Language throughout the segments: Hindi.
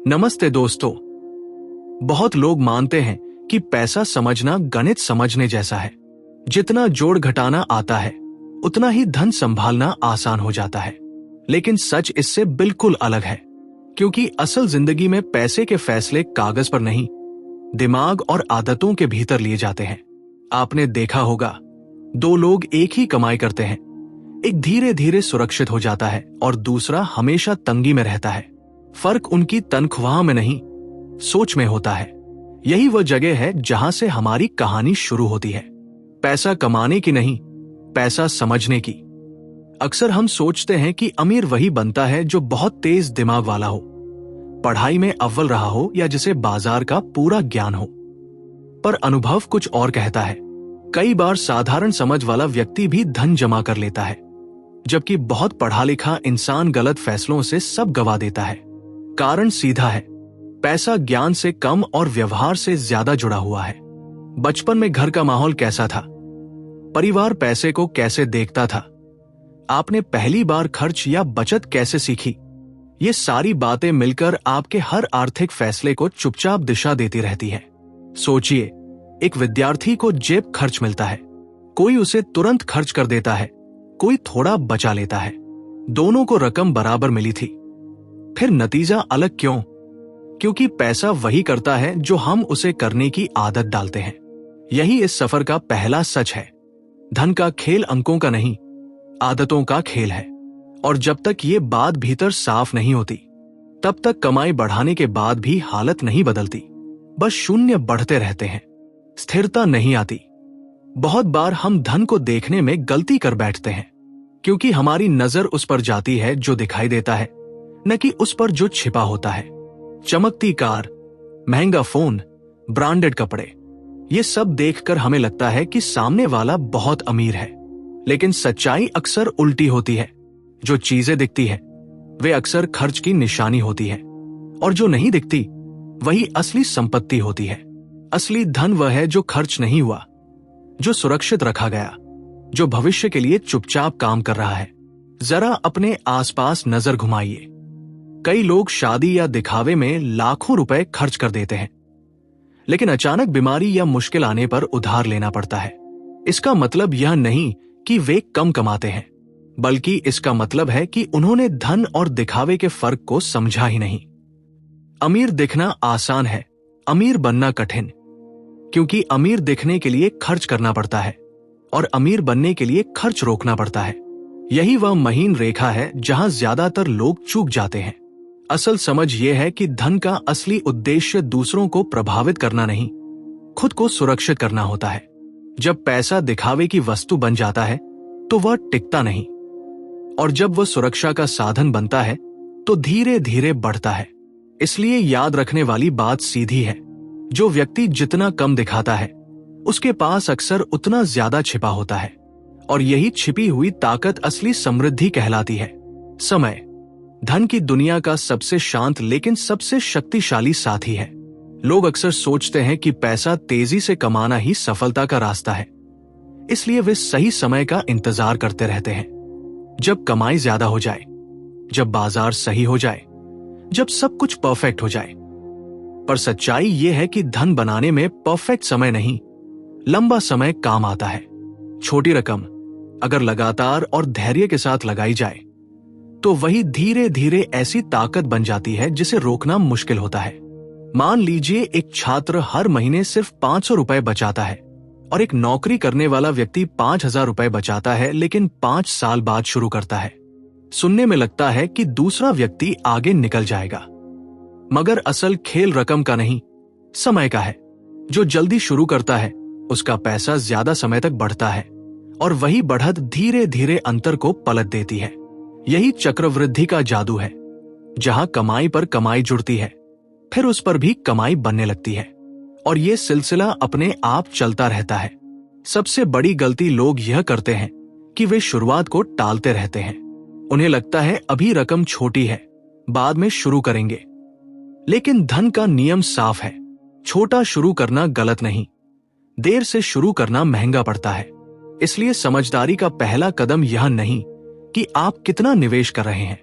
नमस्ते दोस्तों। बहुत लोग मानते हैं कि पैसा समझना गणित समझने जैसा है। जितना जोड़ घटाना आता है उतना ही धन संभालना आसान हो जाता है। लेकिन सच इससे बिल्कुल अलग है, क्योंकि असल जिंदगी में पैसे के फैसले कागज पर नहीं, दिमाग और आदतों के भीतर लिए जाते हैं। आपने देखा होगा, दो लोग एक ही कमाई करते हैं, एक धीरे धीरे सुरक्षित हो जाता है और दूसरा हमेशा तंगी में रहता है। फर्क उनकी तनख्वाह में नहीं, सोच में होता है। यही वह जगह है जहां से हमारी कहानी शुरू होती है। पैसा कमाने की नहीं, पैसा समझने की। अक्सर हम सोचते हैं कि अमीर वही बनता है जो बहुत तेज दिमाग वाला हो, पढ़ाई में अव्वल रहा हो या जिसे बाजार का पूरा ज्ञान हो। पर अनुभव कुछ और कहता है। कई बार साधारण समझ वाला व्यक्ति भी धन जमा कर लेता है, जबकि बहुत पढ़ा लिखा इंसान गलत फैसलों से सब गवा देता है। कारण सीधा है, पैसा ज्ञान से कम और व्यवहार से ज्यादा जुड़ा हुआ है। बचपन में घर का माहौल कैसा था? परिवार पैसे को कैसे देखता था? आपने पहली बार खर्च या बचत कैसे सीखी? ये सारी बातें मिलकर आपके हर आर्थिक फैसले को चुपचाप दिशा देती रहती है। सोचिए, एक विद्यार्थी को जेब खर्च मिलता है। कोई उसे तुरंत खर्च कर देता है, कोई थोड़ा बचा लेता है। दोनों को रकम बराबर मिली थी। फिर नतीजा अलग क्यों? क्योंकि पैसा वही करता है जो हम उसे करने की आदत डालते हैं। यही इस सफर का पहला सच है। धन का खेल अंकों का नहीं, आदतों का खेल है। और जब तक ये बात भीतर साफ नहीं होती, तब तक कमाई बढ़ाने के बाद भी हालत नहीं बदलती। बस शून्य बढ़ते रहते हैं, स्थिरता नहीं आती। बहुत बार हम धन को देखने में गलती कर बैठते हैं, क्योंकि हमारी नजर उस पर जाती है जो दिखाई देता है, न कि उस पर जो छिपा होता है। चमकती कार, महंगा फोन, ब्रांडेड कपड़े, ये सब देखकर हमें लगता है कि सामने वाला बहुत अमीर है। लेकिन सच्चाई अक्सर उल्टी होती है। जो चीजें दिखती है वे अक्सर खर्च की निशानी होती है, और जो नहीं दिखती वही असली संपत्ति होती है। असली धन वह है जो खर्च नहीं हुआ, जो सुरक्षित रखा गया, जो भविष्य के लिए चुपचाप काम कर रहा है। जरा अपने आसपास नजर घुमाइए। कई लोग शादी या दिखावे में लाखों रुपए खर्च कर देते हैं, लेकिन अचानक बीमारी या मुश्किल आने पर उधार लेना पड़ता है। इसका मतलब यह नहीं कि वे कम कमाते हैं, बल्कि इसका मतलब है कि उन्होंने धन और दिखावे के फर्क को समझा ही नहीं। अमीर दिखना आसान है, अमीर बनना कठिन। क्योंकि अमीर दिखने के लिए खर्च करना पड़ता है और अमीर बनने के लिए खर्च रोकना पड़ता है। यही वह महीन रेखा है जहां ज्यादातर लोग चूक जाते हैं। असल समझ यह है कि धन का असली उद्देश्य दूसरों को प्रभावित करना नहीं, खुद को सुरक्षित करना होता है। जब पैसा दिखावे की वस्तु बन जाता है तो वह टिकता नहीं, और जब वह सुरक्षा का साधन बनता है तो धीरे धीरे बढ़ता है। इसलिए याद रखने वाली बात सीधी है, जो व्यक्ति जितना कम दिखाता है उसके पास अक्सर उतना ज्यादा छिपा होता है, और यही छिपी हुई ताकत असली समृद्धि कहलाती है। समय धन की दुनिया का सबसे शांत लेकिन सबसे शक्तिशाली साथी है। लोग अक्सर सोचते हैं कि पैसा तेजी से कमाना ही सफलता का रास्ता है, इसलिए वे सही समय का इंतजार करते रहते हैं। जब कमाई ज्यादा हो जाए, जब बाजार सही हो जाए, जब सब कुछ परफेक्ट हो जाए। पर सच्चाई यह है कि धन बनाने में परफेक्ट समय नहीं, लंबा समय काम आता है। छोटी रकम अगर लगातार और धैर्य के साथ लगाई जाए तो वही धीरे धीरे ऐसी ताकत बन जाती है जिसे रोकना मुश्किल होता है। मान लीजिए, एक छात्र हर महीने सिर्फ 500 रुपए बचाता है और एक नौकरी करने वाला व्यक्ति 5000 रुपए बचाता है, लेकिन 5 साल बाद शुरू करता है। सुनने में लगता है कि दूसरा व्यक्ति आगे निकल जाएगा, मगर असल खेल रकम का नहीं, समय का है। जो जल्दी शुरू करता है उसका पैसा ज्यादा समय तक बढ़ता है, और वही बढ़त धीरे धीरे अंतर को पलट देती है। यही चक्रवृद्धि का जादू है, जहां कमाई पर कमाई जुड़ती है, फिर उस पर भी कमाई बनने लगती है, और यह सिलसिला अपने आप चलता रहता है। सबसे बड़ी गलती लोग यह करते हैं कि वे शुरुआत को टालते रहते हैं। उन्हें लगता है अभी रकम छोटी है, बाद में शुरू करेंगे। लेकिन धन का नियम साफ है, छोटा शुरू करना गलत नहीं, देर से शुरू करना महंगा पड़ता है। इसलिए समझदारी का पहला कदम यह नहीं कि आप कितना निवेश कर रहे हैं,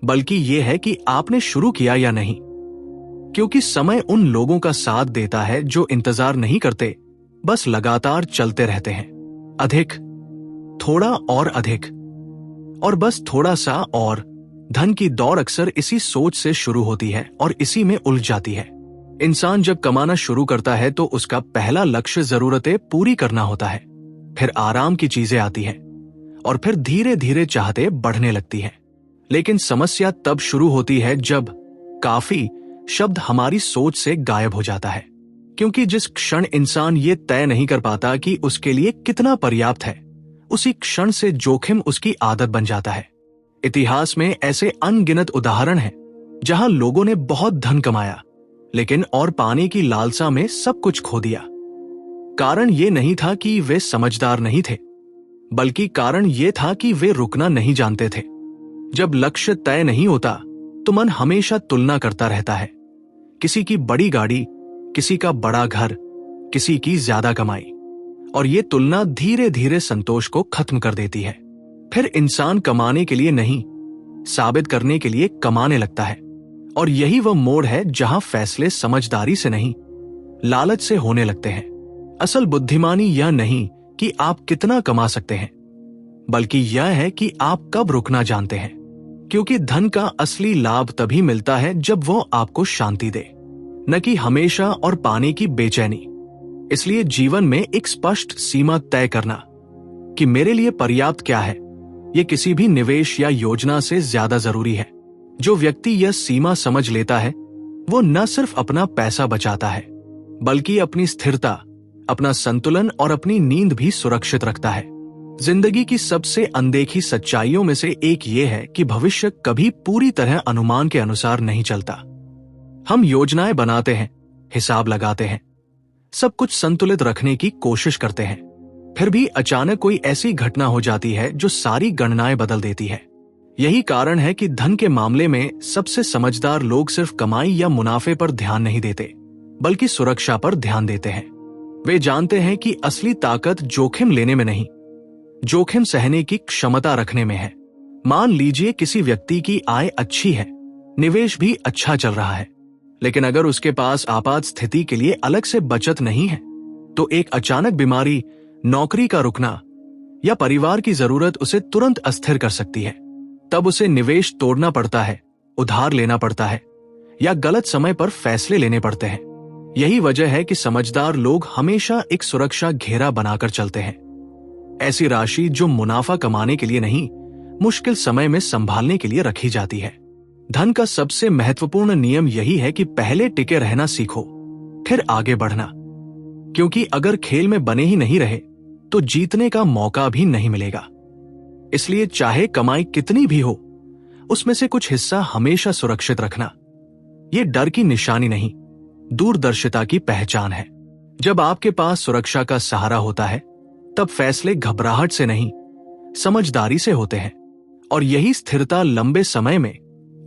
बल्कि यह है कि आपने शुरू किया या नहीं। क्योंकि समय उन लोगों का साथ देता है जो इंतजार नहीं करते, बस लगातार चलते रहते हैं। अधिक, थोड़ा और अधिक, और बस थोड़ा सा और। धन की दौड़ अक्सर इसी सोच से शुरू होती है और इसी में उलझ जाती है। इंसान जब कमाना शुरू करता है तो उसका पहला लक्ष्य जरूरतें पूरी करना होता है, फिर आराम की चीजें आती हैं और फिर धीरे धीरे चाहते बढ़ने लगती हैं। लेकिन समस्या तब शुरू होती है जब काफी शब्द हमारी सोच से गायब हो जाता है, क्योंकि जिस क्षण इंसान ये तय नहीं कर पाता कि उसके लिए कितना पर्याप्त है, उसी क्षण से जोखिम उसकी आदत बन जाता है। इतिहास में ऐसे अनगिनत उदाहरण हैं जहां लोगों ने बहुत धन कमाया लेकिन और पाने की लालसा में सब कुछ खो दिया। कारण ये नहीं था कि वे समझदार नहीं थे, बल्कि कारण ये था कि वे रुकना नहीं जानते थे। जब लक्ष्य तय नहीं होता तो मन हमेशा तुलना करता रहता है, किसी की बड़ी गाड़ी, किसी का बड़ा घर, किसी की ज्यादा कमाई, और ये तुलना धीरे धीरे संतोष को खत्म कर देती है। फिर इंसान कमाने के लिए नहीं, साबित करने के लिए कमाने लगता है, और यही वह मोड़ है जहां फैसले समझदारी से नहीं, लालच से होने लगते हैं। असल बुद्धिमानी यह नहीं कि आप कितना कमा सकते हैं, बल्कि यह है कि आप कब रुकना जानते हैं, क्योंकि धन का असली लाभ तभी मिलता है जब वो आपको शांति दे, न कि हमेशा और पाने की बेचैनी। इसलिए जीवन में एक स्पष्ट सीमा तय करना कि मेरे लिए पर्याप्त क्या है, यह किसी भी निवेश या योजना से ज्यादा जरूरी है। जो व्यक्ति यह सीमा समझ लेता है वो न सिर्फ अपना पैसा बचाता है, बल्कि अपनी स्थिरता, अपना संतुलन और अपनी नींद भी सुरक्षित रखता है। जिंदगी की सबसे अनदेखी सच्चाइयों में से एक ये है कि भविष्य कभी पूरी तरह अनुमान के अनुसार नहीं चलता। हम योजनाएं बनाते हैं, हिसाब लगाते हैं, सब कुछ संतुलित रखने की कोशिश करते हैं, फिर भी अचानक कोई ऐसी घटना हो जाती है जो सारी गणनाएं बदल देती है। यही कारण है कि धन के मामले में सबसे समझदार लोग सिर्फ कमाई या मुनाफे पर ध्यान नहीं देते, बल्कि सुरक्षा पर ध्यान देते हैं। वे जानते हैं कि असली ताकत जोखिम लेने में नहीं, जोखिम सहने की क्षमता रखने में है। मान लीजिए किसी व्यक्ति की आय अच्छी है, निवेश भी अच्छा चल रहा है, लेकिन अगर उसके पास आपात स्थिति के लिए अलग से बचत नहीं है, तो एक अचानक बीमारी, नौकरी का रुकना या परिवार की जरूरत उसे तुरंत अस्थिर कर सकती है। तब उसे निवेश तोड़ना पड़ता है, उधार लेना पड़ता है या गलत समय पर फैसले लेने पड़ते हैं। यही वजह है कि समझदार लोग हमेशा एक सुरक्षा घेरा बनाकर चलते हैं, ऐसी राशि जो मुनाफा कमाने के लिए नहीं, मुश्किल समय में संभालने के लिए रखी जाती है। धन का सबसे महत्वपूर्ण नियम यही है कि पहले टिके रहना सीखो, फिर आगे बढ़ना, क्योंकि अगर खेल में बने ही नहीं रहे तो जीतने का मौका भी नहीं मिलेगा। इसलिए चाहे कमाई कितनी भी हो, उसमें से कुछ हिस्सा हमेशा सुरक्षित रखना। यह डर की निशानी नहीं, दूरदर्शिता की पहचान है। जब आपके पास सुरक्षा का सहारा होता है, तब फैसले घबराहट से नहीं, समझदारी से होते हैं, और यही स्थिरता लंबे समय में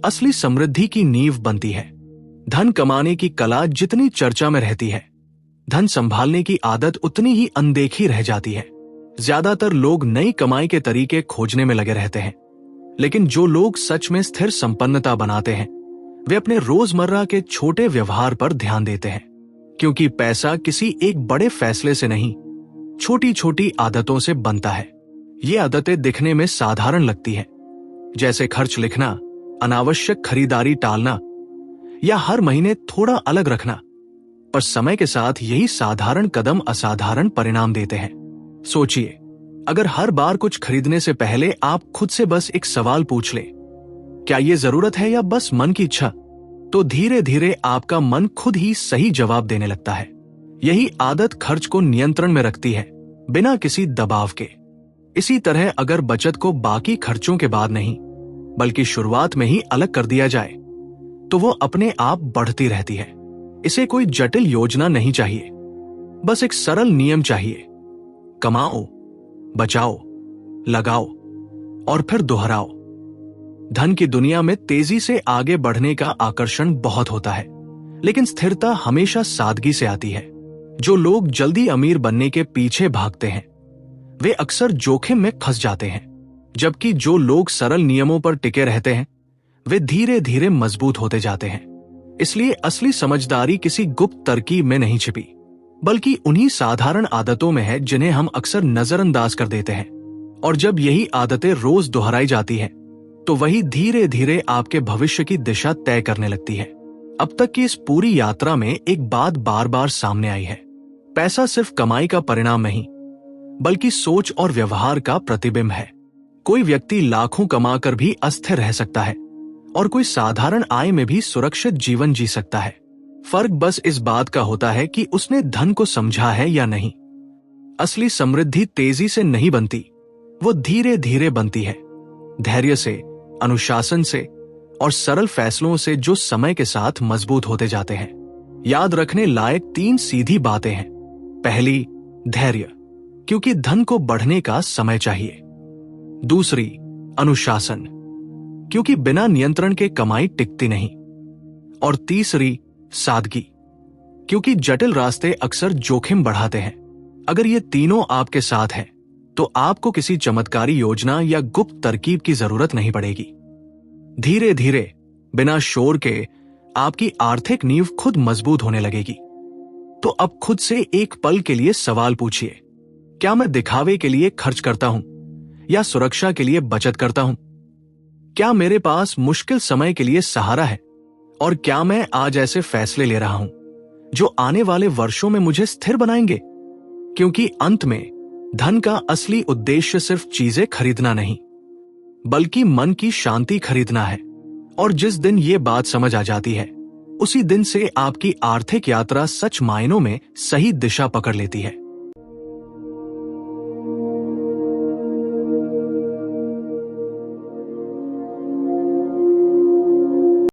असली समृद्धि की नींव बनती है। धन कमाने की कला जितनी चर्चा में रहती है, धन संभालने की आदत उतनी ही अनदेखी रह जाती है। ज्यादातर लोग नई कमाई के तरीके खोजने में लगे रहते हैं, लेकिन जो लोग सच में स्थिर संपन्नता बनाते हैं, वे अपने रोजमर्रा के छोटे व्यवहार पर ध्यान देते हैं, क्योंकि पैसा किसी एक बड़े फैसले से नहीं, छोटी छोटी आदतों से बनता है। ये आदतें दिखने में साधारण लगती हैं, जैसे खर्च लिखना, अनावश्यक खरीदारी टालना या हर महीने थोड़ा अलग रखना, पर समय के साथ यही साधारण कदम असाधारण परिणाम देते हैं। सोचिए, अगर हर बार कुछ खरीदने से पहले आप खुद से बस एक सवाल पूछ ले, क्या ये जरूरत है या बस मन की इच्छा, तो धीरे धीरे आपका मन खुद ही सही जवाब देने लगता है। यही आदत खर्च को नियंत्रण में रखती है, बिना किसी दबाव के। इसी तरह अगर बचत को बाकी खर्चों के बाद नहीं, बल्कि शुरुआत में ही अलग कर दिया जाए, तो वो अपने आप बढ़ती रहती है। इसे कोई जटिल योजना नहीं चाहिए, बस एक सरल नियम चाहिए। कमाओ, बचाओ, लगाओ और फिर दोहराओ। धन की दुनिया में तेजी से आगे बढ़ने का आकर्षण बहुत होता है, लेकिन स्थिरता हमेशा सादगी से आती है। जो लोग जल्दी अमीर बनने के पीछे भागते हैं, वे अक्सर जोखिम में फंस जाते हैं, जबकि जो लोग सरल नियमों पर टिके रहते हैं, वे धीरे धीरे मजबूत होते जाते हैं। इसलिए असली समझदारी किसी गुप्त तरकीब में नहीं छिपी, बल्कि उन्हीं साधारण आदतों में है जिन्हें हम अक्सर नजरअंदाज कर देते हैं। और जब यही आदतें रोज दोहराई जाती हैं, तो वही धीरे धीरे आपके भविष्य की दिशा तय करने लगती है। अब तक की इस पूरी यात्रा में एक बात बार बार सामने आई है। पैसा सिर्फ कमाई का परिणाम नहीं, बल्कि सोच और व्यवहार का प्रतिबिंब है। कोई व्यक्ति लाखों कमाकर भी अस्थिर रह सकता है और कोई साधारण आय में भी सुरक्षित जीवन जी सकता है। फर्क बस इस बात का होता है कि उसने धन को समझा है या नहीं। असली समृद्धि तेजी से नहीं बनती, वो धीरे धीरे बनती है, धैर्य से, अनुशासन से और सरल फैसलों से जो समय के साथ मजबूत होते जाते हैं। याद रखने लायक 3 सीधी बातें हैं। पहली, धैर्य, क्योंकि धन को बढ़ने का समय चाहिए। दूसरी, अनुशासन, क्योंकि बिना नियंत्रण के कमाई टिकती नहीं। और तीसरी, सादगी, क्योंकि जटिल रास्ते अक्सर जोखिम बढ़ाते हैं। अगर ये तीनों आपके साथ हैं, तो आपको किसी चमत्कारी योजना या गुप्त तरकीब की जरूरत नहीं पड़ेगी। धीरे धीरे, बिना शोर के, आपकी आर्थिक नींव खुद मजबूत होने लगेगी। तो अब खुद से एक पल के लिए सवाल पूछिए, क्या मैं दिखावे के लिए खर्च करता हूं या सुरक्षा के लिए बचत करता हूं? क्या मेरे पास मुश्किल समय के लिए सहारा है? और क्या मैं आज ऐसे फैसले ले रहा हूं जो आने वाले वर्षों में मुझे स्थिर बनाएंगे? क्योंकि अंत में धन का असली उद्देश्य सिर्फ चीजें खरीदना नहीं, बल्कि मन की शांति खरीदना है। और जिस दिन ये बात समझ आ जाती है, उसी दिन से आपकी आर्थिक यात्रा सच मायनों में सही दिशा पकड़ लेती है।